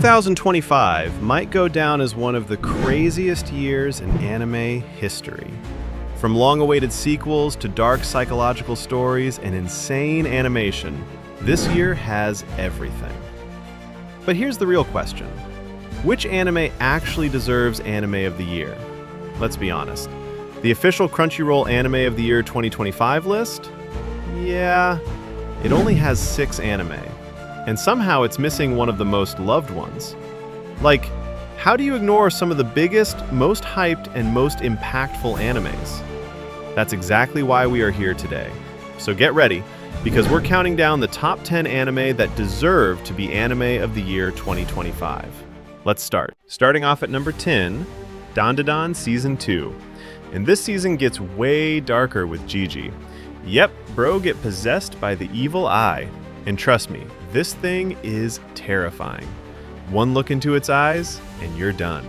2025 might go down as one of the craziest years in anime history. From long-awaited sequels to dark psychological stories and insane animation, this year has everything. But here's the real question. Which anime actually deserves Anime of the Year? Let's be honest. The official Crunchyroll Anime of the Year 2025 list? Yeah, it only has 6 anime. And somehow it's missing one of the most loved ones. Like, how do you ignore some of the biggest, most hyped, and most impactful animes? That's exactly why we are here today. So get ready, because we're counting down the top 10 anime that deserve to be Anime of the Year 2025. Let's start. Starting off at number 10, Dandadan Season 2. And this season gets way darker with Gigi. Yep, bro get possessed by the evil eye. And trust me, this thing is terrifying. One look into its eyes, and you're done.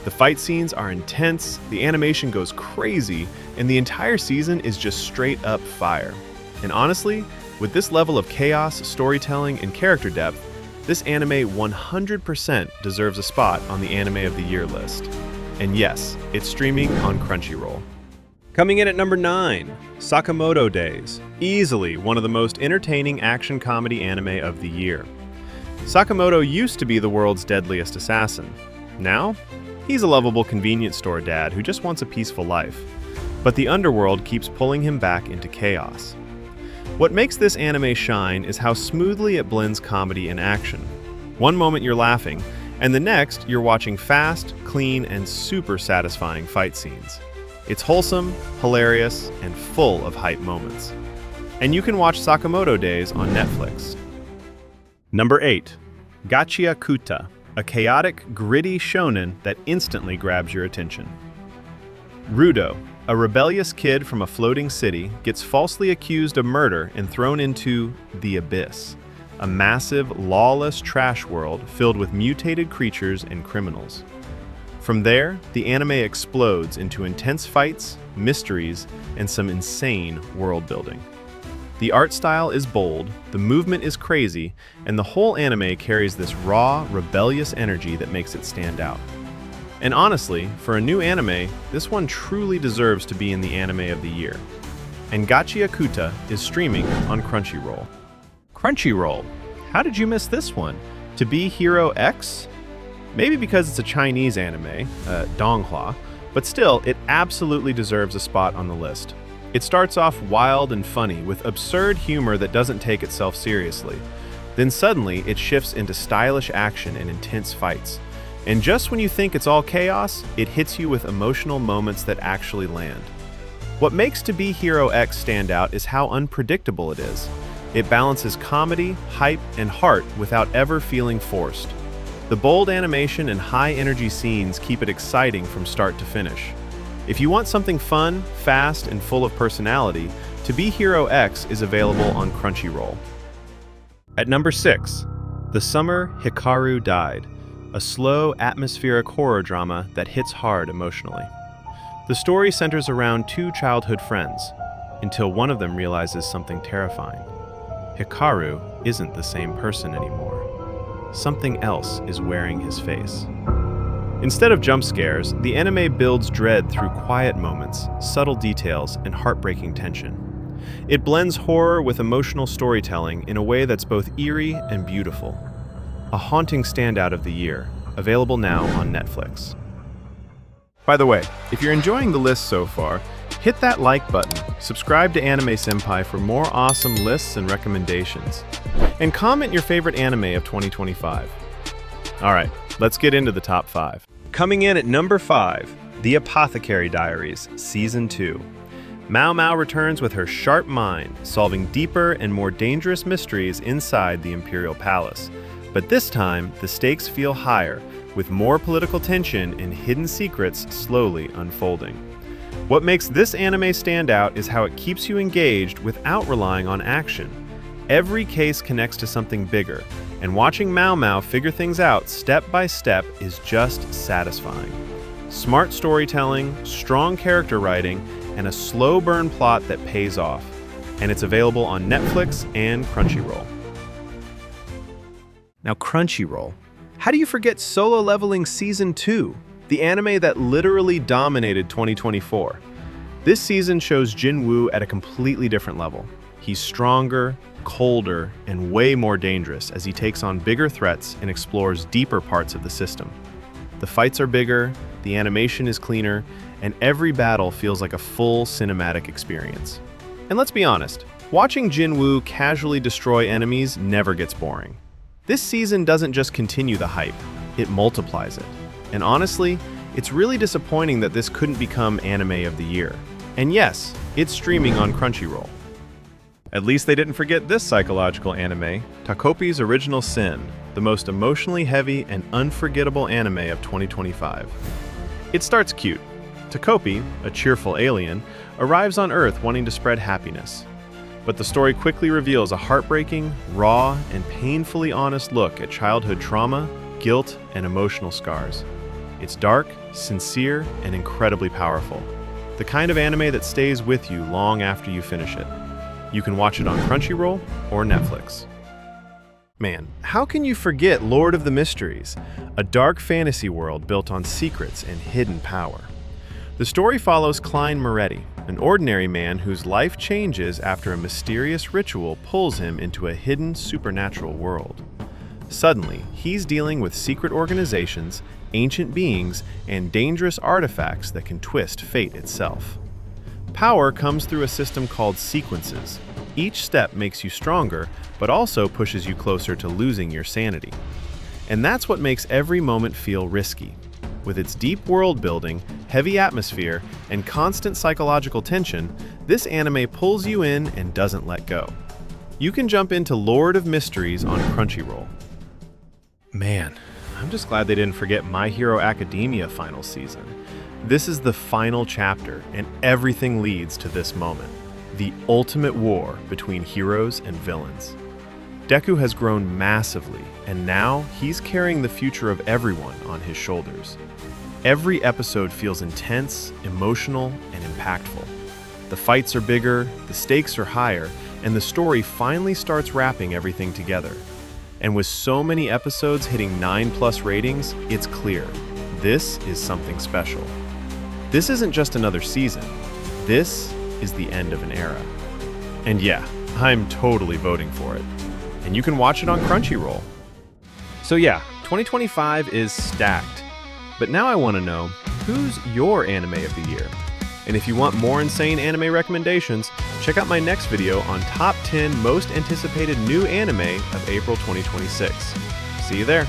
The fight scenes are intense, the animation goes crazy, and the entire season is just straight up fire. And honestly, with this level of chaos, storytelling, and character depth, this anime 100% deserves a spot on the Anime of the Year list. And yes, it's streaming on Crunchyroll. Coming in at number 9, SAKAMOTO Days, easily one of the most entertaining action comedy anime of the year. Sakamoto used to be the world's deadliest assassin. Now, he's a lovable convenience store dad who just wants a peaceful life. But the underworld keeps pulling him back into chaos. What makes this anime shine is how smoothly it blends comedy and action. One moment you're laughing, and the next you're watching fast, clean, and super satisfying fight scenes. It's wholesome, hilarious, and full of hype moments. And you can watch Sakamoto Days on Netflix. Number 8, Gachiakuta, a chaotic, gritty shonen that instantly grabs your attention. Rudo, a rebellious kid from a floating city, gets falsely accused of murder and thrown into the Abyss, a massive, lawless trash world filled with mutated creatures and criminals. From there, the anime explodes into intense fights, mysteries, and some insane world building. The art style is bold, the movement is crazy, and the whole anime carries this raw, rebellious energy that makes it stand out. And honestly, for a new anime, this one truly deserves to be in the Anime of the Year. And Gachiakuta is streaming on Crunchyroll. Crunchyroll, how did you miss this one? To Be Hero X? Maybe because it's a Chinese anime, donghua, but still, it absolutely deserves a spot on the list. It starts off wild and funny with absurd humor that doesn't take itself seriously. Then suddenly, it shifts into stylish action and intense fights. And just when you think it's all chaos, it hits you with emotional moments that actually land. What makes To Be Hero X stand out is how unpredictable it is. It balances comedy, hype, and heart without ever feeling forced. The bold animation and high-energy scenes keep it exciting from start to finish. If you want something fun, fast, and full of personality, To Be Hero X is available on Crunchyroll. At number 6, The Summer Hikaru Died, a slow, atmospheric horror drama that hits hard emotionally. The story centers around 2 childhood friends, until one of them realizes something terrifying. Hikaru isn't the same person anymore. Something else is wearing his face. Instead of jump scares, the anime builds dread through quiet moments, subtle details, and heartbreaking tension. It blends horror with emotional storytelling in a way that's both eerie and beautiful. A haunting standout of the year, available now on Netflix. By the way, if you're enjoying the list so far, hit that like button, subscribe to Anime Senpai for more awesome lists and recommendations, and comment your favorite anime of 2025. Alright, let's get into the top 5. Coming in at number 5, The Apothecary Diaries, Season 2. Mao Mao returns with her sharp mind, solving deeper and more dangerous mysteries inside the Imperial Palace. But this time, the stakes feel higher, with more political tension and hidden secrets slowly unfolding. What makes this anime stand out is how it keeps you engaged without relying on action. Every case connects to something bigger, and watching Mao Mao figure things out step by step is just satisfying. Smart storytelling, strong character writing, and a slow burn plot that pays off. And it's available on Netflix and Crunchyroll. Now Crunchyroll, How do you forget Solo Leveling Season 2, the anime that literally dominated 2024? This season shows Jinwoo at a completely different level. He's stronger, colder, and way more dangerous as he takes on bigger threats and explores deeper parts of the system. The fights are bigger, the animation is cleaner, and every battle feels like a full cinematic experience. And let's be honest, watching Jinwoo casually destroy enemies never gets boring. This season doesn't just continue the hype, it multiplies it. And honestly, it's really disappointing that this couldn't become Anime of the Year. And yes, it's streaming on Crunchyroll. At least they didn't forget this psychological anime, Takopi's Original Sin, the most emotionally heavy and unforgettable anime of 2025. It starts cute. Takopi, a cheerful alien, arrives on Earth wanting to spread happiness. But the story quickly reveals a heartbreaking, raw, and painfully honest look at childhood trauma, guilt, and emotional scars. It's dark, sincere, and incredibly powerful. The kind of anime that stays with you long after you finish it. You can watch it on Crunchyroll or Netflix. Man, how can you forget Lord of the Mysteries, a dark fantasy world built on secrets and hidden power? The story follows Klein Moretti, an ordinary man whose life changes after a mysterious ritual pulls him into a hidden supernatural world. Suddenly, he's dealing with secret organizations, ancient beings, and dangerous artifacts that can twist fate itself. Power comes through a system called sequences. Each step makes you stronger, but also pushes you closer to losing your sanity. And that's what makes every moment feel risky. With its deep world building, heavy atmosphere, and constant psychological tension, this anime pulls you in and doesn't let go. You can jump into Lord of Mysteries on Crunchyroll. Man, I'm just glad they didn't forget My Hero Academia final season. This is the final chapter, and everything leads to this moment. The ultimate war between heroes and villains. Deku has grown massively, and now he's carrying the future of everyone on his shoulders. Every episode feels intense, emotional, and impactful. The fights are bigger, the stakes are higher, and the story finally starts wrapping everything together. And with so many episodes hitting 9+ ratings, it's clear, this is something special. This isn't just another season. This is the end of an era. And yeah, I'm totally voting for it. And you can watch it on Crunchyroll. So yeah, 2025 is stacked. But now I want to know, who's your anime of the year? And if you want more insane anime recommendations, check out my next video on top 10 most anticipated new anime of April 2026. See you there.